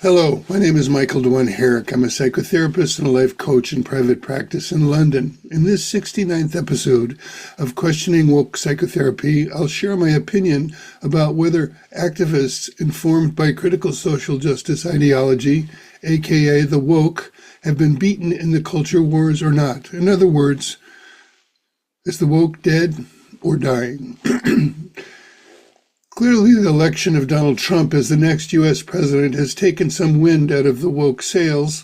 Hello, my name is Michael Dewan Herrick. I'm a psychotherapist and a life coach in private practice in London. In this 69th episode of Questioning Woke Psychotherapy, I'll share my opinion about whether activists informed by critical social justice ideology, aka the woke, have been beaten in the culture wars or not. In other words, is the woke dead or dying? Clearly, the election of Donald Trump as the next U.S. president has taken some wind out of the woke sails.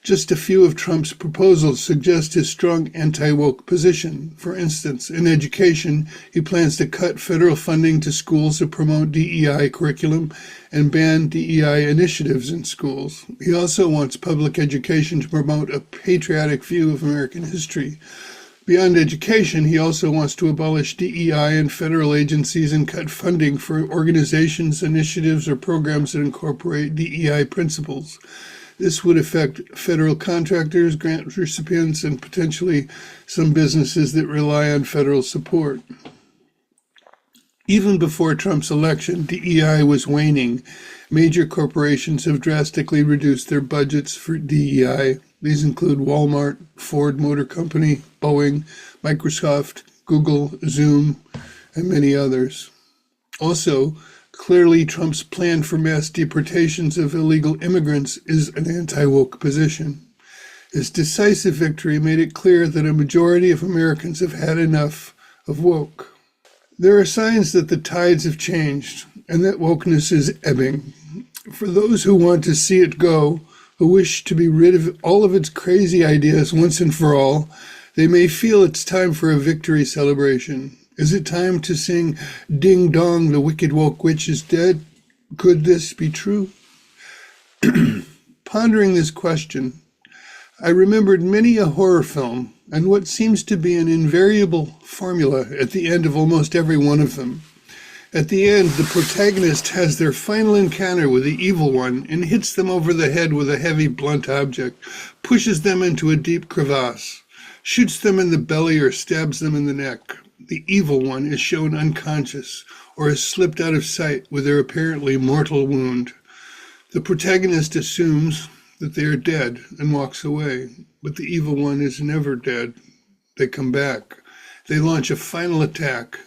Just a few of Trump's proposals suggest his strong anti-woke position. For instance, in education, he plans to cut federal funding to schools to promote DEI curriculum and ban DEI initiatives in schools. He also wants public education to promote a patriotic view of American history. Beyond education, he also wants to abolish DEI in federal agencies and cut funding for organizations, initiatives, or programs that incorporate DEI principles. This would affect federal contractors, grant recipients, and potentially some businesses that rely on federal support. Even before Trump's election, DEI was waning. Major corporations have drastically reduced their budgets for DEI. These include Walmart, Ford Motor Company, Boeing, Microsoft, Google, Zoom, and many others. Also, clearly Trump's plan for mass deportations of illegal immigrants is an anti-woke position. His decisive victory made it clear that a majority of Americans have had enough of woke. There are signs that the tides have changed and that wokeness is ebbing. For those who want to see it go, who wish to be rid of all of its crazy ideas once and for all, they may feel it's time for a victory celebration. Is it time to sing "Ding Dong, the Wicked Woke Witch is Dead"? Could this be true? Pondering this question, I remembered many a horror film and what seems to be an invariable formula at the end of almost every one of them. At the end, the protagonist has their final encounter with the evil one and hits them over the head with a heavy, blunt object, pushes them into a deep crevasse, shoots them in the belly or stabs them in the neck. The evil one is shown unconscious or has slipped out of sight with their apparently mortal wound. The protagonist assumes that they are dead and walks away, but the evil one is never dead. They come back. They launch a final attack.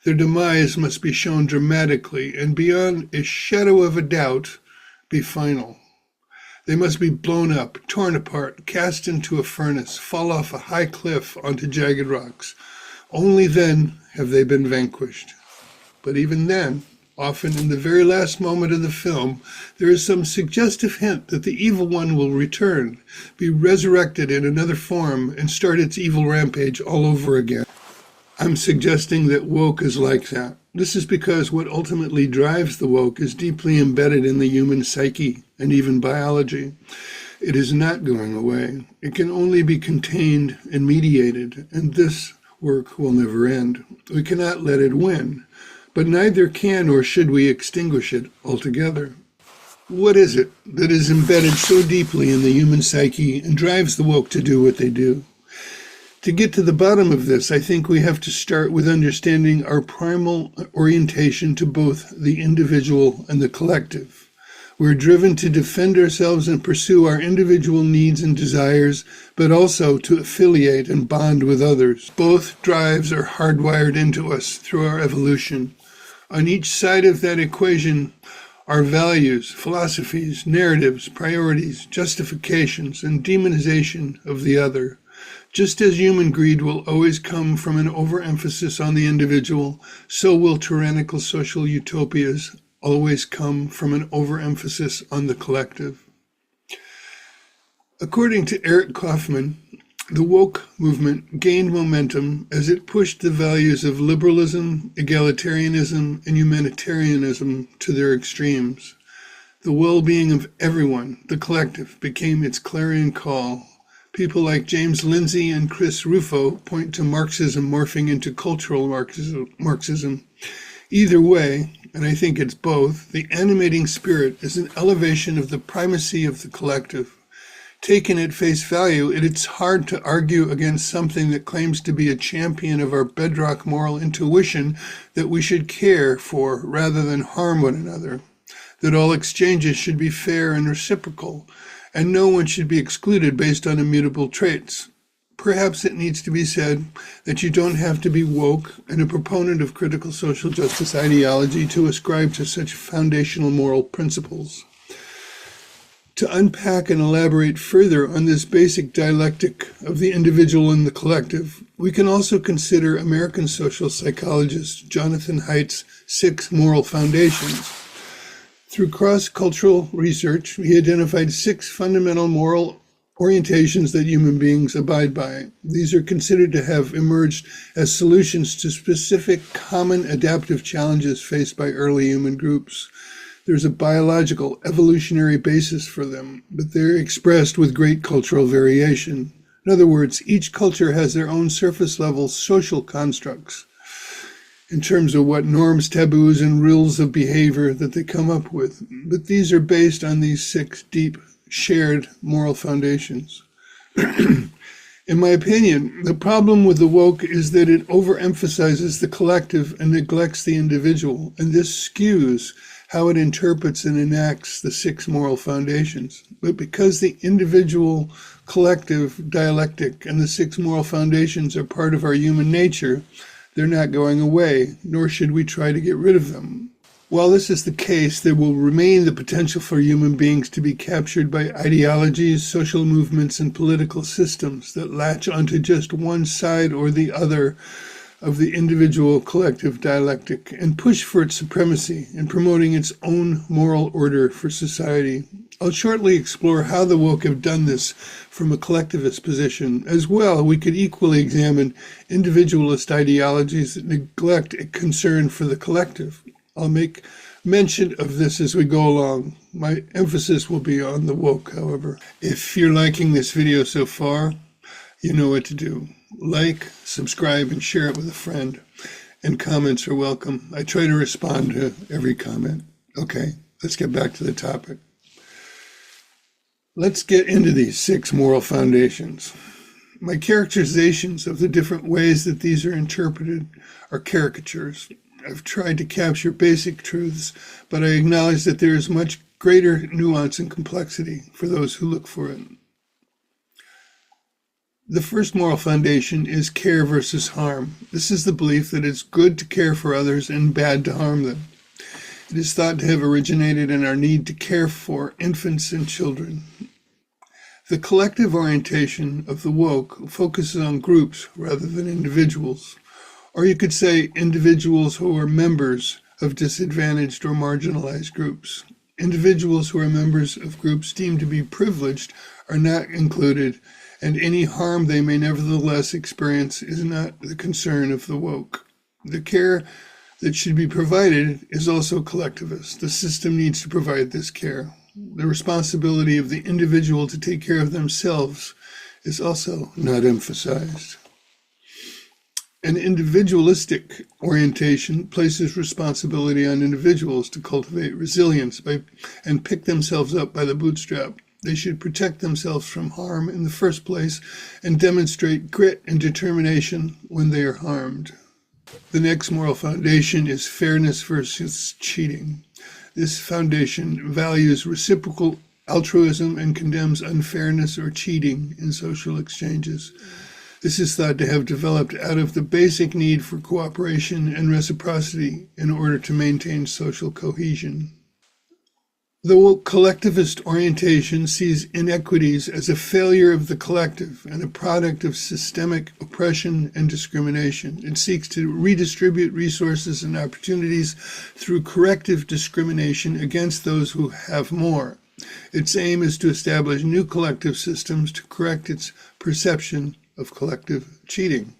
Their demise must be shown dramatically and beyond a shadow of a doubt be final. They must be blown up, torn apart, cast into a furnace, fall off a high cliff onto jagged rocks. Only then have they been vanquished. But even then, often in the very last moment of the film, there is some suggestive hint that the evil one will return, be resurrected in another form, and start its evil rampage all over again. I'm suggesting that woke is like that. This is because what ultimately drives the woke is deeply embedded in the human psyche and even biology. It is not going away. It can only be contained and mediated, and this work will never end. We cannot let it win, but neither can or should we extinguish it altogether. What is it that is embedded so deeply in the human psyche and drives the woke to do what they do? To get to the bottom of this, I think we have to start with understanding our primal orientation to both the individual and the collective. We're driven to defend ourselves and pursue our individual needs and desires, but also to affiliate and bond with others. Both drives are hardwired into us through our evolution. On each side of that equation are values, philosophies, narratives, priorities, justifications, and demonization of the other. Just as human greed will always come from an overemphasis on the individual, so will tyrannical social utopias always come from an overemphasis on the collective. According to Eric Kaufman, the woke movement gained momentum as it pushed the values of liberalism, egalitarianism, and humanitarianism to their extremes. The well-being of everyone, the collective, became its clarion call. People like James Lindsay and Chris Rufo point to Marxism morphing into cultural Marxism. Either way, and I think it's both, the animating spirit is an elevation of the primacy of the collective. Taken at face value, it's hard to argue against something that claims to be a champion of our bedrock moral intuition that we should care for rather than harm one another. that all exchanges should be fair and reciprocal, and no one should be excluded based on immutable traits. Perhaps it needs to be said that you don't have to be woke and a proponent of critical social justice ideology to ascribe to such foundational moral principles. To unpack and elaborate further on this basic dialectic of the individual and the collective, we can also consider American social psychologist Jonathan Haidt's 6 moral foundations. Through cross-cultural research, he identified 6 fundamental moral orientations that human beings abide by. These are considered to have emerged as solutions to specific common adaptive challenges faced by early human groups. There's a biological, evolutionary basis for them, but they're expressed with great cultural variation. In other words, each culture has their own surface-level social constructs in terms of what norms, taboos, and rules of behavior that they come up with. But these are based on these 6 deep, shared moral foundations. In my opinion, the problem with the woke is that it overemphasizes the collective and neglects the individual, and this skews how it interprets and enacts the 6 moral foundations. But because the individual, collective, dialectic, and the 6 moral foundations are part of our human nature, they're not going away, nor should we try to get rid of them. While this is the case, there will remain the potential for human beings to be captured by ideologies, social movements, and political systems that latch onto just one side or the other of the individual collective dialectic and push for its supremacy in promoting its own moral order for society. I'll shortly explore how the woke have done this from a collectivist position. As well, we could equally examine individualist ideologies that neglect a concern for the collective. I'll make mention of this as we go along. My emphasis will be on the woke, however. If you're liking this video so far, you know what to do. Like, subscribe, and share it with a friend. And comments are welcome. I try to respond to every comment. Okay, let's get back to the topic. Let's get into these 6 moral foundations. My characterizations of the different ways that these are interpreted are caricatures. I've tried to capture basic truths, but I acknowledge that there is much greater nuance and complexity for those who look for it. The first moral foundation is care versus harm. This is the belief that it's good to care for others and bad to harm them. It is thought to have originated in our need to care for infants and children. The collective orientation of the woke focuses on groups rather than individuals. Or you could say individuals who are members of disadvantaged or marginalized groups. Individuals who are members of groups deemed to be privileged are not included, and any harm they may nevertheless experience is not the concern of the woke. The care that should be provided is also collectivist. The system needs to provide this care. The responsibility of the individual to take care of themselves is also not emphasized. An individualistic orientation places responsibility on individuals to cultivate resilience and pick themselves up by the bootstrap. They should protect themselves from harm in the first place and demonstrate grit and determination when they are harmed. The next moral foundation is fairness versus cheating. This foundation values reciprocal altruism and condemns unfairness or cheating in social exchanges. This is thought to have developed out of the basic need for cooperation and reciprocity in order to maintain social cohesion. The collectivist orientation sees inequities as a failure of the collective and a product of systemic oppression and discrimination. It seeks to redistribute resources and opportunities through corrective discrimination against those who have more. Its aim is to establish new collective systems to correct its perception of collective cheating.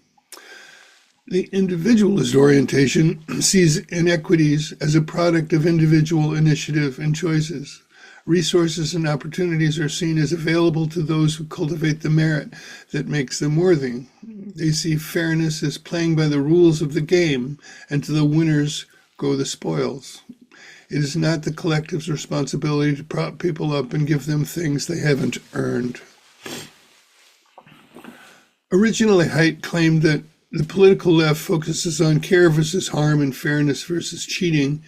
The individualist orientation sees inequities as a product of individual initiative and choices. Resources and opportunities are seen as available to those who cultivate the merit that makes them worthy. They see fairness as playing by the rules of the game, and to the winners go the spoils. It is not the collective's responsibility to prop people up and give them things they haven't earned. Originally, Haidt claimed that the political left focuses on care versus harm and fairness versus cheating,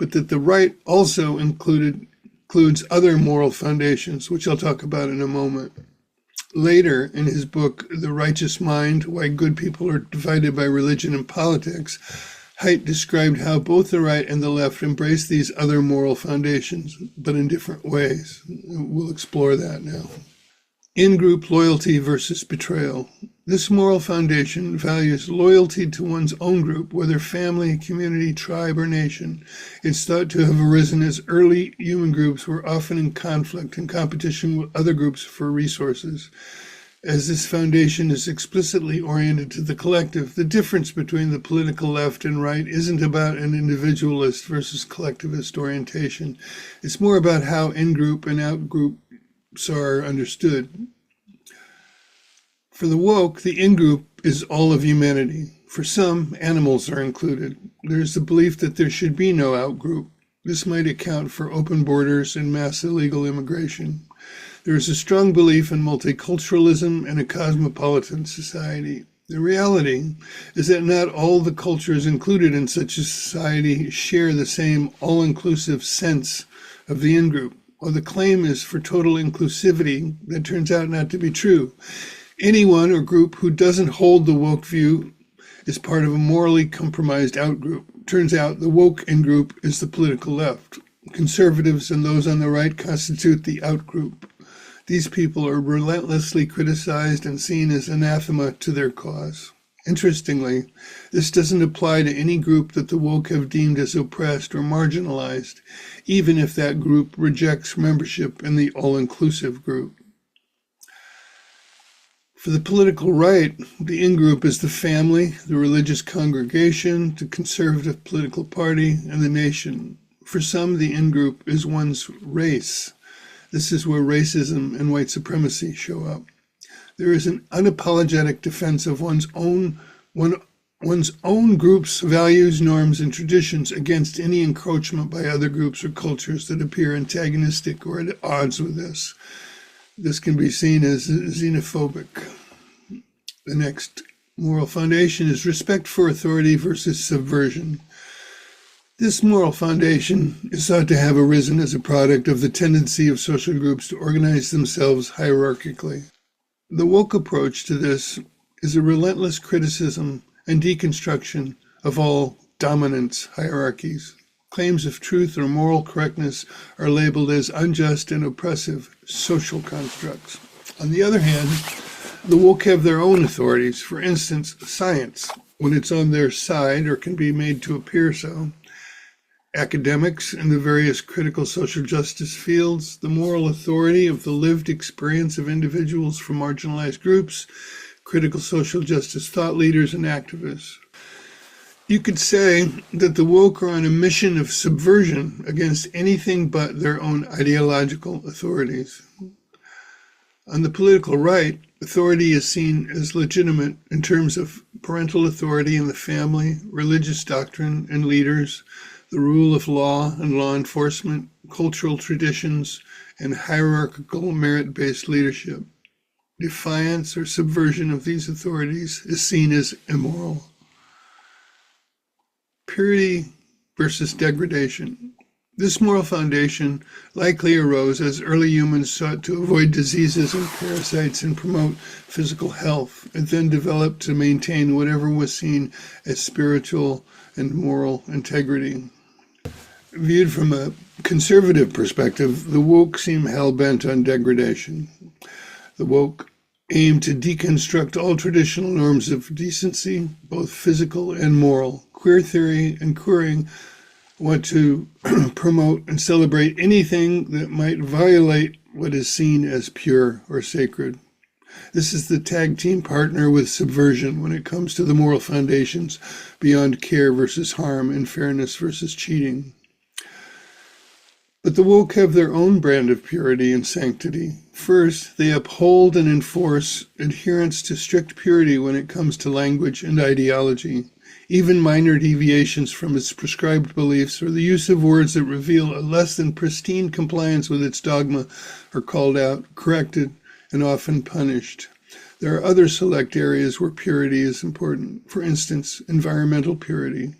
but that the right also includes other moral foundations, which I'll talk about in a moment. Later, in his book, The Righteous Mind, Why Good People Are Divided by Religion and Politics, Haidt described how both the right and the left embrace these other moral foundations, but in different ways. We'll explore that now. In-group loyalty versus betrayal. This moral foundation values loyalty to one's own group, whether family, community, tribe, or nation. It's thought to have arisen as early human groups were often in conflict and competition with other groups for resources. As this foundation is explicitly oriented to the collective, the difference between the political left and right isn't about an individualist versus collectivist orientation. It's more about how in-group and out-groups are understood. For the woke, the in-group is all of humanity. For some, animals are included. There's the belief that there should be no out-group. This might account for open borders and mass illegal immigration. There is a strong belief in multiculturalism and a cosmopolitan society. The reality is that not all the cultures included in such a society share the same all-inclusive sense of the in-group, or the claim is for total inclusivity that turns out not to be true. Anyone or group who doesn't hold the woke view is part of a morally compromised out-group. Turns out the woke in-group is the political left. Conservatives and those on the right constitute the out-group. These people are relentlessly criticized and seen as anathema to their cause. Interestingly, this doesn't apply to any group that the woke have deemed as oppressed or marginalized, even if that group rejects membership in the all-inclusive group. For the political right, the in-group is the family, the religious congregation, the conservative political party, and the nation. For some, the in-group is one's race. This is where racism and white supremacy show up. There is an unapologetic defense of one's own group's values, norms, and traditions against any encroachment by other groups or cultures that appear antagonistic or at odds with this. This can be seen as xenophobic. The next moral foundation is respect for authority versus subversion. This moral foundation is thought to have arisen as a product of the tendency of social groups to organize themselves hierarchically. The woke approach to this is a relentless criticism and deconstruction of all dominance hierarchies. Claims of truth or moral correctness are labeled as unjust and oppressive social constructs. On the other hand, the woke have their own authorities. For instance, science, when it's on their side or can be made to appear so. Academics in the various critical social justice fields, the moral authority of the lived experience of individuals from marginalized groups, critical social justice thought leaders, and activists. You could say that the woke are on a mission of subversion against anything but their own ideological authorities. On the political right, authority is seen as legitimate in terms of parental authority in the family, religious doctrine and leaders, the rule of law and law enforcement, cultural traditions, and hierarchical merit-based leadership. Defiance or subversion of these authorities is seen as immoral. Purity versus degradation. This moral foundation likely arose as early humans sought to avoid diseases and parasites and promote physical health. It then developed to maintain whatever was seen as spiritual and moral integrity. Viewed from a conservative perspective, the woke seem hell-bent on degradation. The woke aim to deconstruct all traditional norms of decency, both physical and moral. Queer theory and queering want to promote and celebrate anything that might violate what is seen as pure or sacred. This is the tag team partner with subversion when it comes to the moral foundations beyond care versus harm and fairness versus cheating. But the woke have their own brand of purity and sanctity. First, they uphold and enforce adherence to strict purity when it comes to language and ideology. Even minor deviations from its prescribed beliefs or the use of words that reveal a less than pristine compliance with its dogma are called out, corrected, and often punished. There are other select areas where purity is important. For instance, environmental purity.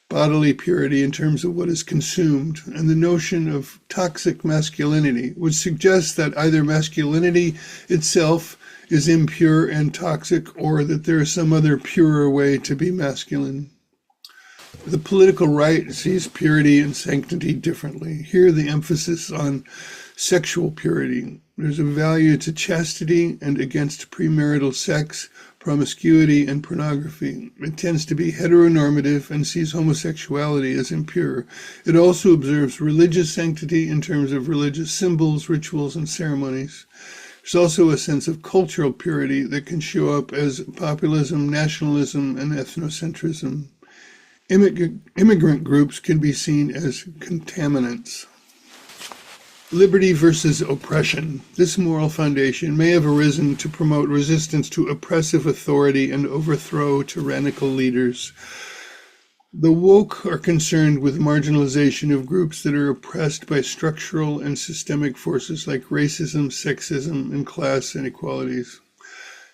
bodily purity in terms of what is consumed, and the notion of toxic masculinity, which suggests that either masculinity itself is impure and toxic, or that there is some other purer way to be masculine. The political right sees purity and sanctity differently. Here, the emphasis on sexual purity. There's a value to chastity and against premarital sex, promiscuity, and pornography. It tends to be heteronormative and sees homosexuality as impure. It also observes religious sanctity in terms of religious symbols, rituals, and ceremonies. There's also a sense of cultural purity that can show up as populism, nationalism, and ethnocentrism. Immigrant groups can be seen as contaminants. Liberty versus oppression. This moral foundation may have arisen to promote resistance to oppressive authority and overthrow tyrannical leaders. The woke are concerned with marginalization of groups that are oppressed by structural and systemic forces like racism, sexism, and class inequalities.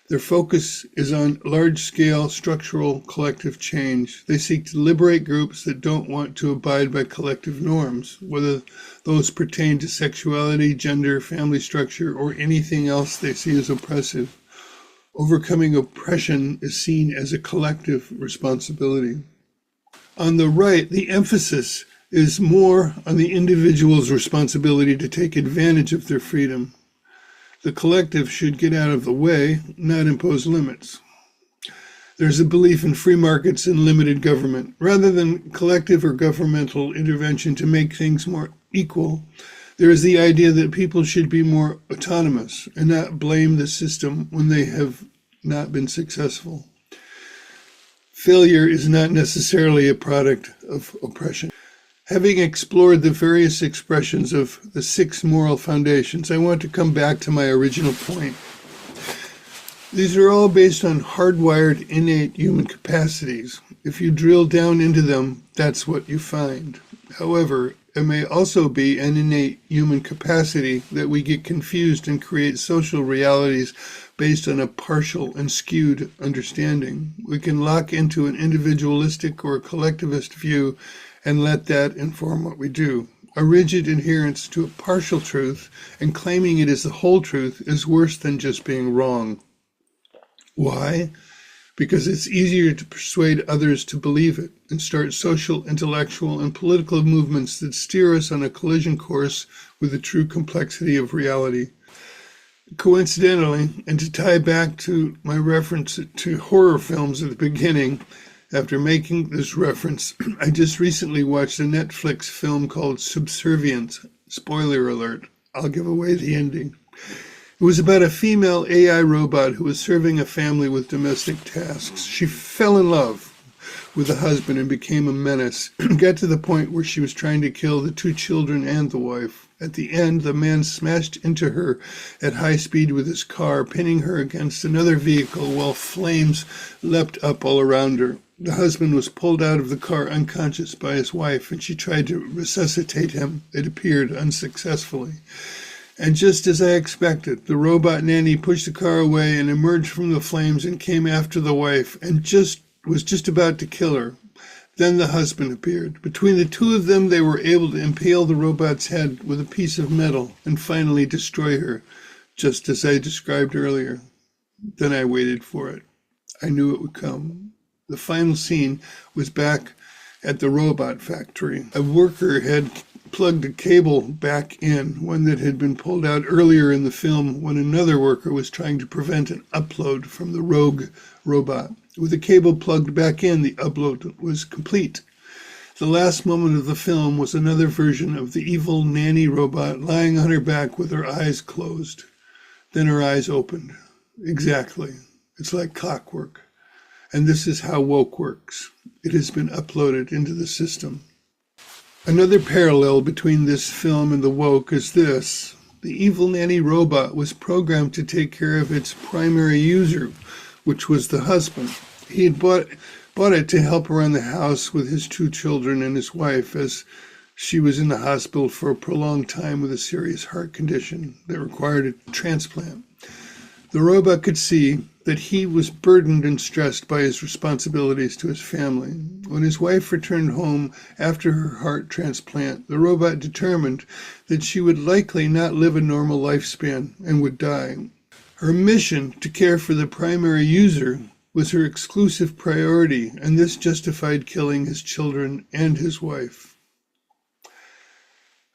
Their focus is on large-scale structural collective change. They seek to liberate groups that don't want to abide by collective norms, whether those pertain to sexuality, gender, family structure, or anything else they see as oppressive. Overcoming oppression is seen as a collective responsibility. On the right, the emphasis is more on the individual's responsibility to take advantage of their freedom. The collective should get out of the way, not impose limits. There's a belief in free markets and limited government. Rather than collective or governmental intervention to make things more equal, there is the idea that people should be more autonomous and not blame the system when they have not been successful. Failure is not necessarily a product of oppression. Having explored the various expressions of the 6 moral foundations, I want to come back to my original point. These are all based on hardwired innate human capacities. If you drill down into them, that's what you find. However, it may also be an innate human capacity that we get confused and create social realities based on a partial and skewed understanding. We can lock into an individualistic or collectivist view and let that inform what we do. A rigid adherence to a partial truth and claiming it is the whole truth is worse than just being wrong. Why? Because it's easier to persuade others to believe it and start social, intellectual, and political movements that steer us on a collision course with the true complexity of reality. Coincidentally, and to tie back to my reference to horror films at the beginning, after making this reference, I just recently watched a Netflix film called Subservience. Spoiler alert, I'll give away the ending. It was about a female AI robot who was serving a family with domestic tasks. She fell in love with the husband and became a menace. Got to the point where she was trying to kill the 2 children and the wife. At the end, the man smashed into her at high speed with his car, pinning her against another vehicle while flames leapt up all around her. The husband was pulled out of the car unconscious by his wife, and she tried to resuscitate him. It appeared unsuccessfully. And just as I expected, the robot nanny pushed the car away and emerged from the flames and came after the wife and was just about to kill her. Then the husband appeared. Between the 2 of them, they were able to impale the robot's head with a piece of metal and finally destroy her, just as I described earlier. Then I waited for it. I knew it would come. The final scene was back at the robot factory. A worker had plugged a cable back in, one that had been pulled out earlier in the film when another worker was trying to prevent an upload from the rogue robot. With the cable plugged back in, the upload was complete. The last moment of the film was another version of the evil nanny robot lying on her back with her eyes closed. Then her eyes opened. Exactly. It's like clockwork. And this is how woke works. It has been uploaded into the system. Another parallel between this film and the woke is this. The evil nanny robot was programmed to take care of its primary user, which was the husband. He had bought it to help around the house with his 2 children and his wife as she was in the hospital for a prolonged time with a serious heart condition that required a transplant. The robot could see that he was burdened and stressed by his responsibilities to his family. When his wife returned home after her heart transplant, the robot determined that she would likely not live a normal lifespan and would die. Her mission to care for the primary user was her exclusive priority, and this justified killing his children and his wife.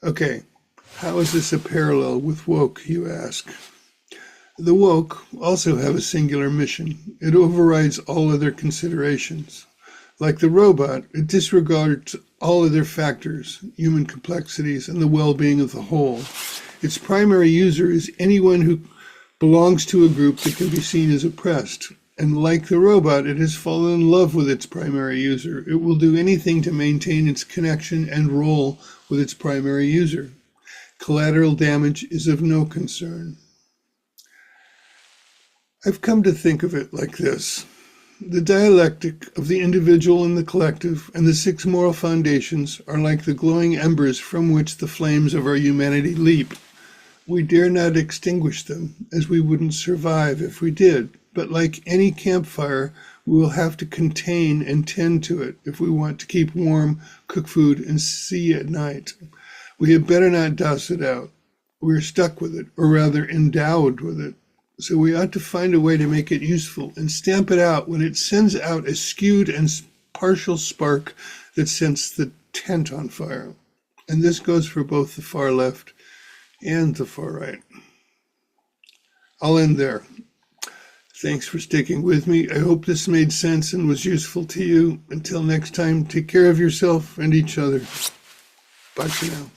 Okay, how is this a parallel with woke, you ask? The woke also have a singular mission. It overrides all other considerations. Like the robot, it disregards all other factors, human complexities, and the well-being of the whole. Its primary user is anyone who belongs to a group that can be seen as oppressed. And like the robot, it has fallen in love with its primary user. It will do anything to maintain its connection and role with its primary user. Collateral damage is of no concern. I've come to think of it like this. The dialectic of the individual and the collective and the 6 moral foundations are like the glowing embers from which the flames of our humanity leap. We dare not extinguish them, as we wouldn't survive if we did. But like any campfire, we will have to contain and tend to it if we want to keep warm, cook food, and see at night. We had better not douse it out. We're stuck with it, or rather endowed with it. So we ought to find a way to make it useful and stamp it out when it sends out a skewed and partial spark that sets the tent on fire. And this goes for both the far left and the far right. I'll end there. Thanks for sticking with me. I hope this made sense and was useful to you. Until next time, take care of yourself and each other. Bye for now.